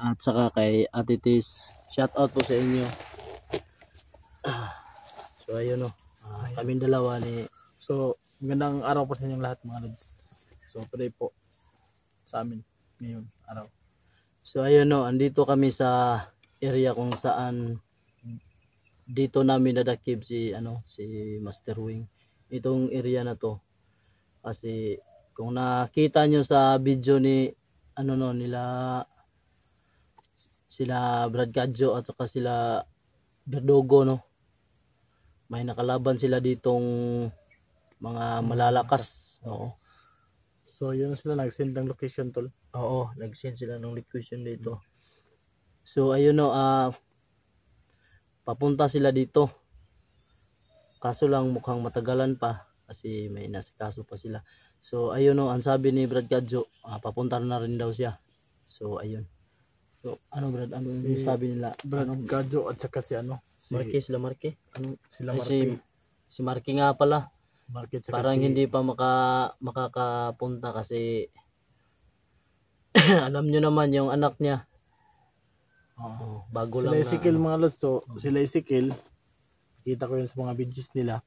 at saka kay Ate Tis. Shout out po sa inyo. So ayun o, kaming dalawa ni. So magandang araw po sa inyong lahat mga lods. So today po sa amin ngayon araw. So ayun o, andito kami sa area kung saan dito namin nadakip si Master Wing. Itong area na to kasi kung nakita nyo sa video ni sila Brad Cadjo at saka sila Berdogo, no, may nakalaban sila ditong mga malalakas. Oo. So yun sila nag-send ng location tol. Oo, nag-send sila ng location dito. So ayun no, papunta sila dito. Kaso lang mukhang matagalan pa kasi may nasikaso pa sila. So ayun no, ang sabi ni Brad Cadjo, papunta na rin daw siya. So ayun. So ano Brad, ano yung sabi nila? Brad Cadjo at saka si Marque, sila Marque. Sila Marque. Si Marque nga pala. Marque parang hindi pa makakapunta kasi alam nyo naman yung anak niya. Bago sila lang Ezekiel mga lods. So sila Ezekiel, kita ko yun sa mga videos nila.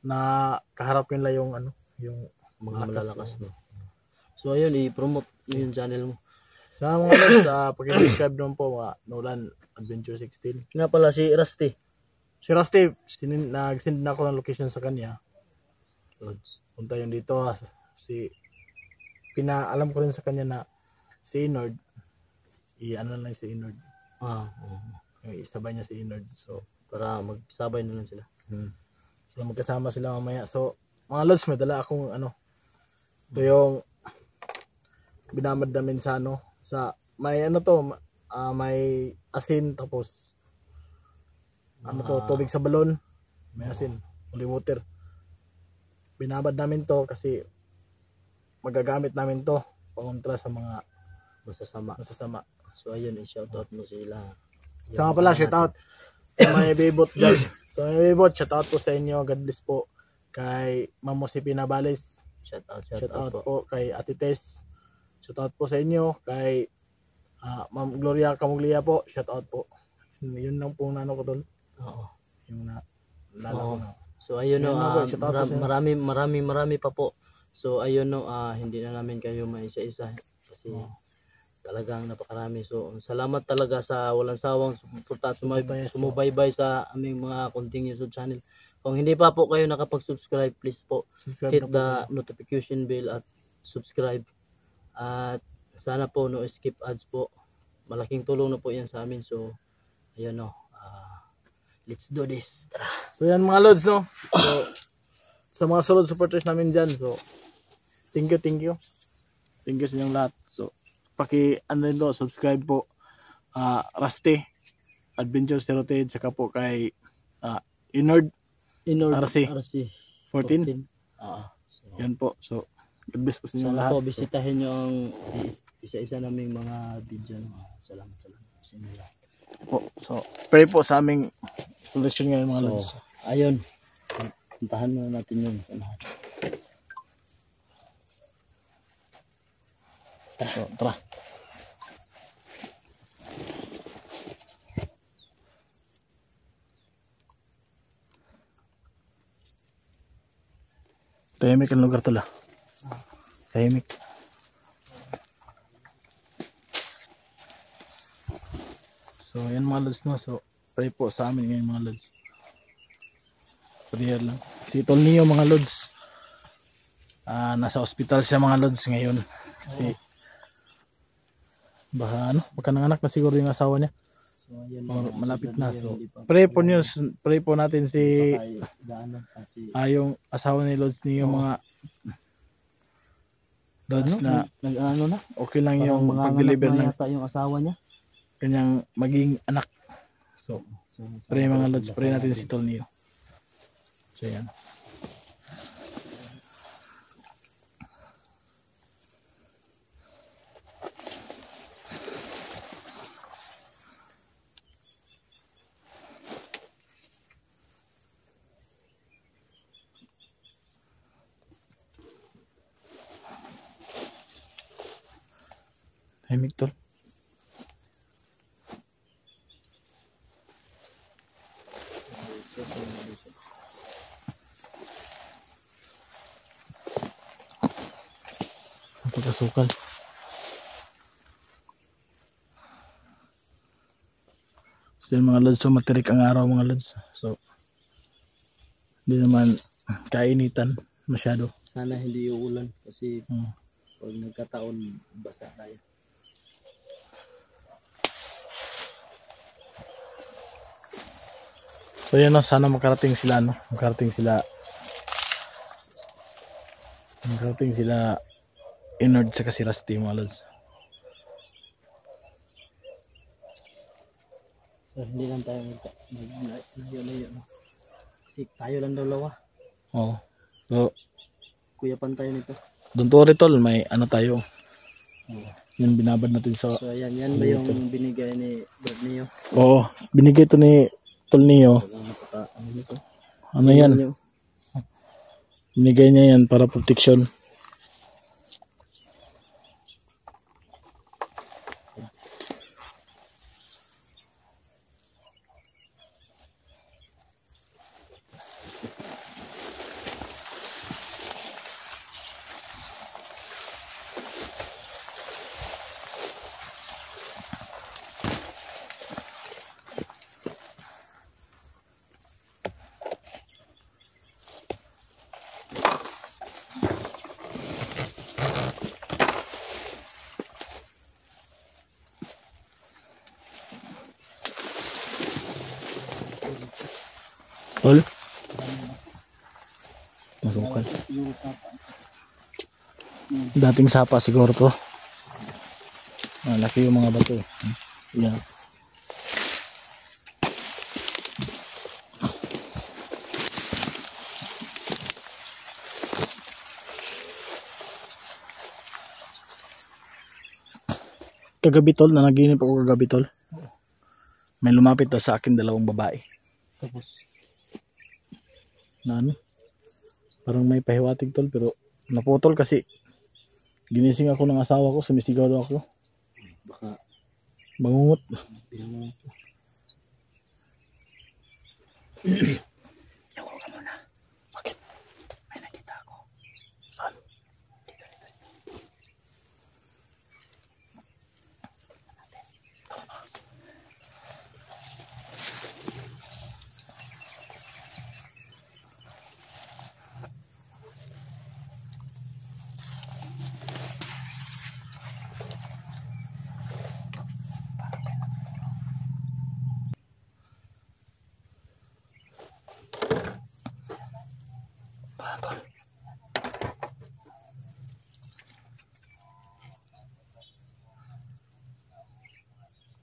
Na kaharap nila yung yung mga malalakas, no. So ayun, i-promote yung channel mo. Sa mga lods, pag-subscribe naman po mga Nolan Adventure 16. Nga pala si Rusty. Si Rusty, nag-send na ako ng location sa kanya. Lods. Punta yun dito. Pinaalam ko rin sa kanya na si Inord, lang si Inord. Isabay niya si Inord. So, para magsabay na lang sila. So, magkasama sila mamaya. So, mga lods, may dala akong ito yung binamad namin sa sa may may asin tapos tubig sa balon, may asin, holy water. Binabad namin to kasi magagamit namin to pangontra sa mga masasama. So ayun, i-shout out mo sila. So pala, shout out may bibot dyan. So may bibot, shout out po sa inyo. God bless po kay Mamo si Pinabales. Shout out po kay Ate Tess. Shout out po sa inyo kay Ma'am Gloria Camuglia po. Shout out po. Yun lang po ko tol. Oo. Yung ko na. So ayun no, marami pa po. So ayun no, hindi na namin kayo maisa-isa kasi talagang napakarami. So salamat talaga sa walang sawang suporta at sumubaybay sa aming mga continuous channel. Kung hindi pa po kayo nakapag-subscribe, please po hit the notification bell at subscribe. At sana po no skip ads po. Malaking tulong na po yan sa amin. So ayun no, let's do this. Tara. So yan mga lods no. So sa mga solid supporters namin dyan. So thank you. Thank you sa inyong lahat. So subscribe po Rusty Adventure Rotate, saka po kay Inord RC 14. So, yan po. So God bless po sa inyong lahat. Po, bisitahin nyo ang isa-isa naming mga video. Salamat sa inyo lahat. So pray po sa aming solution ngayon mga lods. Ayun, puntahan muna natin yun sa lahat. So tara. Tahimik ang lugar tula. Tahimik. So yan mga lods no. So pray po sa amin ngayon mga lods. Prayer lang. Si Tol Neo mga lods, nasa ospital siya mga lods ngayon. Kasi baka nanganak na siguro yung asawa niya. Or malapit na. So pray po natin si yung asawa ni Lods ni yung mga Lods na okay lang yung pag-deliver ng yung asawa niya, kanyang maging anak. So pray mga Lods, pray natin si Tol Neo. So yan. Tahimik tol. asukal. So yun mga lods, so matirik ang araw mga lods. So hindi naman kainitan masyado. Sana hindi uulan kasi pag nagkataon basa tayo. So yan, no, sana makarating sila, no? Makarating sila Inord sa si Rusty mga lods. So hindi lang tayo layo-layo, no? Kasi tayo lang daw lawa. Oo. So Kuyapan tayo nito. don't worry tol, may ano tayo. Yan binabad natin sa. So yan ba yung binigay ni Brad Neo? Oo, binigay to ni Tol Neo. Ano yan? Binigay niya yan para protection. Tol? Masukal. Dating sapa siguro to. Laki yung mga bato. Yan. Kagabi tol, nanaginip ako kagabi tol. May lumapit daw sa akin dalawang babae. Tapos Na ano? Parang may pahiwatig tol pero naputol kasi ginising ako ng asawa ko, sumisigaw daw ako. baka Bangungot. binangon ko. Yawa ka muna. Bakit? May nakita ako. Saan? Tol.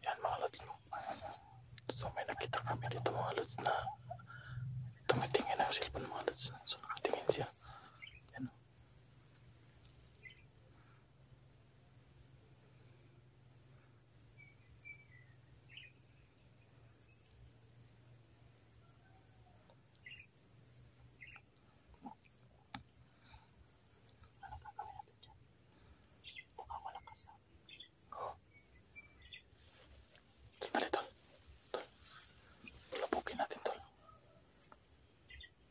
Yan mga lods. So may nakita kami dito mga lods na tumitingin ang cellphone mga lods. So nakatingin siya. Yan. Sandali tol. Tol. Labukin natin tol.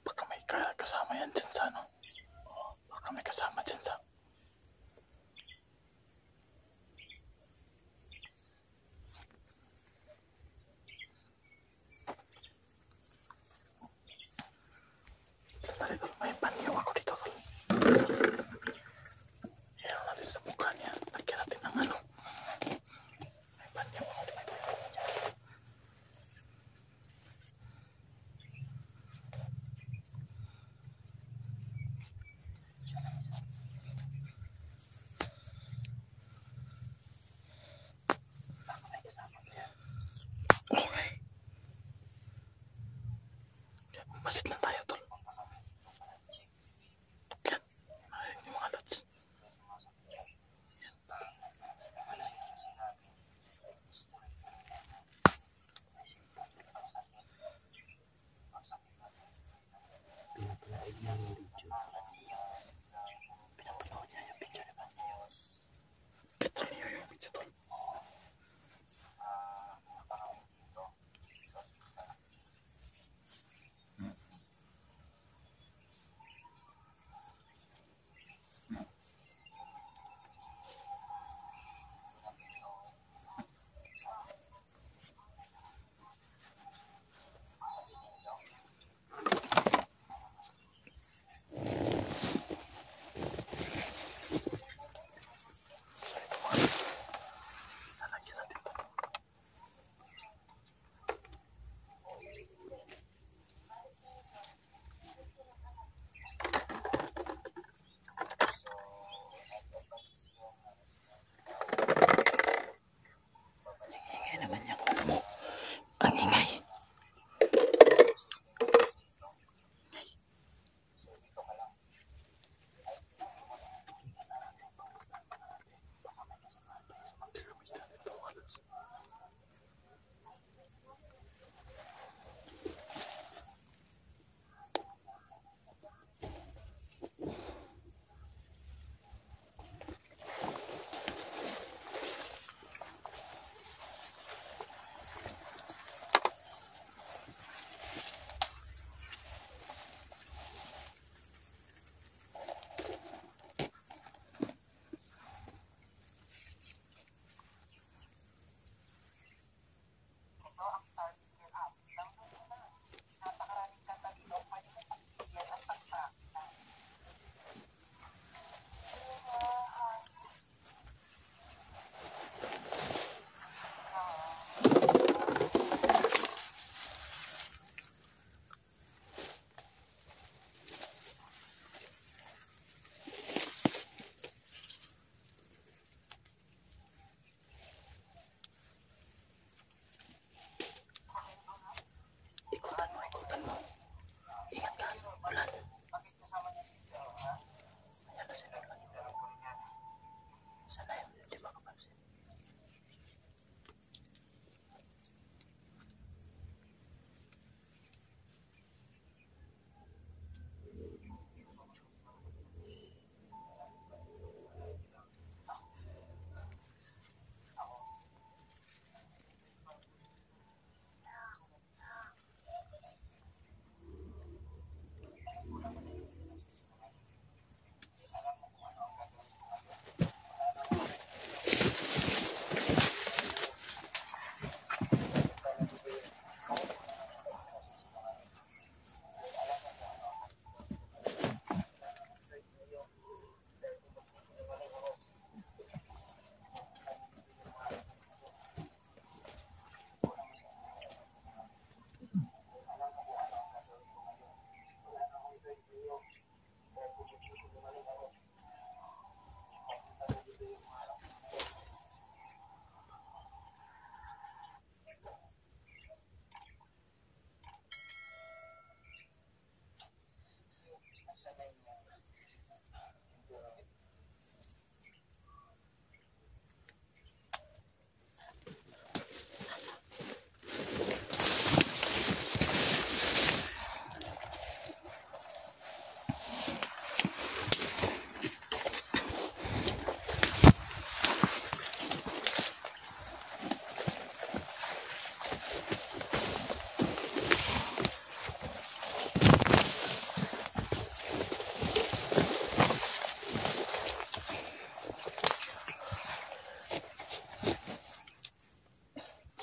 Baka may kasama yan dyan sa ano. Baka may kasama dyan sa. Sandali tol. May panyo ako dito tol. Iyan natin sa mukha niya. Lagyan natin ng ano. May panyo ako dito. Okay. Masid lang tayo tol. Yan. Marinig yung mga lods. Pinapanood niya yung video. Pinapanood niya yung video diba? Kita niyo yung video tol.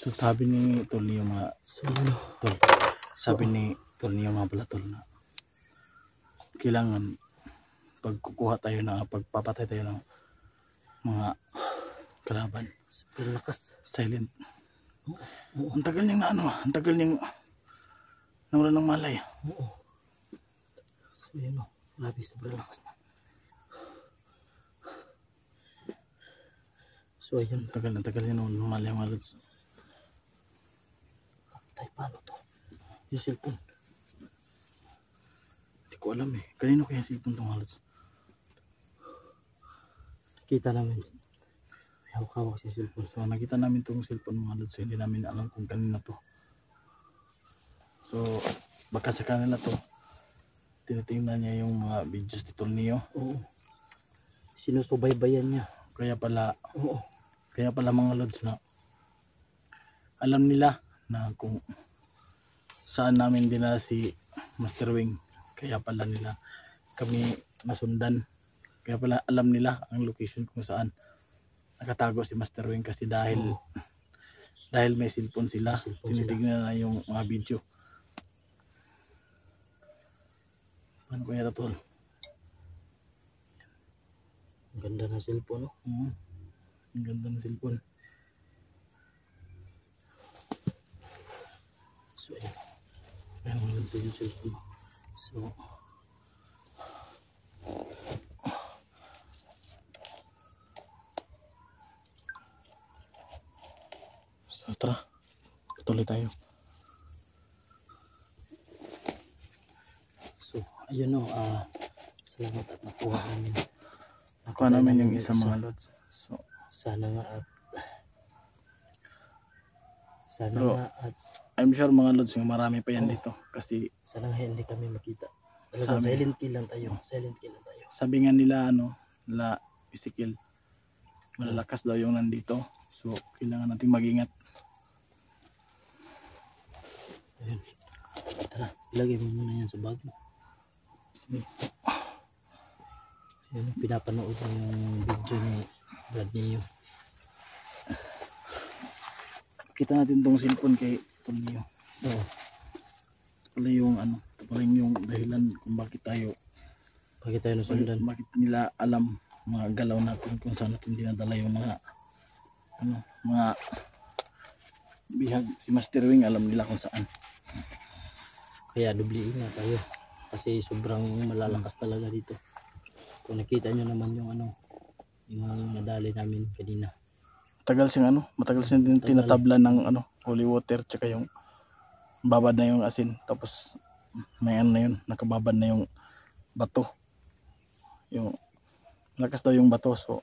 So sabi ni Tol Neo mga So ano, Tol, sabi ni Tol Neo mga pala Tol na kailangan pagkukuha tayo na pagpapatay tayo ng mga kalaban, super lakas. silent. Ang tagal niyang na ano, ang tagal niyang nawala ng malay. Oo. So yun o, grabe, sobrang lakas na. So ayun, Ang tagal niya nawala ng malay mga lods. patay, paano to? Yung cellphone. Hindi ko alam eh, kanino kaya sipon itong mga lods? Kita namin. May hawak-hawak sa cellphone. So nakita namin itong cellphone mga lods, so hindi namin alam kung kanino to. So baka sa kanila to, tinitingnan niya yung mga videos ni Tol Neo. Oo. Sinusubaybayan niya. Kaya pala Oo. mga lods na alam nila na kung saan namin dinala si Master Wing. Kaya pala nila kami nasundan. Kaya pala alam nila ang location kung saan nakatago si Master Wing, kasi dahil may cellphone sila, tinitignan na yung mga video. Paano kaya ito, Tol? Ang ganda ng cellphone, no? Ang ganda ng cellphone. So ayun. Ayun, ang ganda yung cellphone. So tara, tuloy tayo. So ayun o, salamat at nakuha namin. Nakuha namin yung isang mga lods. So Sana nga Pero, at I'm sure mga lods yung marami pa yan dito, kasi sana nga hindi kami makita. Talaga silent kill lang tayo. Silent kill lang tayo. sabi nga nila nila Ezekiel, malalakas daw yung nandito, so kailangan nating mag-ingat. Ayun. Tara, ilagay mo muna yan sa bag mo. Yan, pinapanood mo yung video ni Brad Neo. Kita natin tong cellphone kay Tol Neo. Oo. Pala yung pala yung dahilan kung bakit nasundan. bakit nila alam mga galaw natin, kung saan natin dinadala yung mga mga bihag. Si Master Wing alam nila kung saan. Kaya dubli ingat tayo. Kasi sobrang malalakas talaga dito. Kung nakita nyo naman yung yung nadali namin kanina. Matagal siyang din tinatabla ng holy water, tsaka yung babad na yung asin, tapos may na yun, nakababad na yung bato, yung malakas daw yung bato. So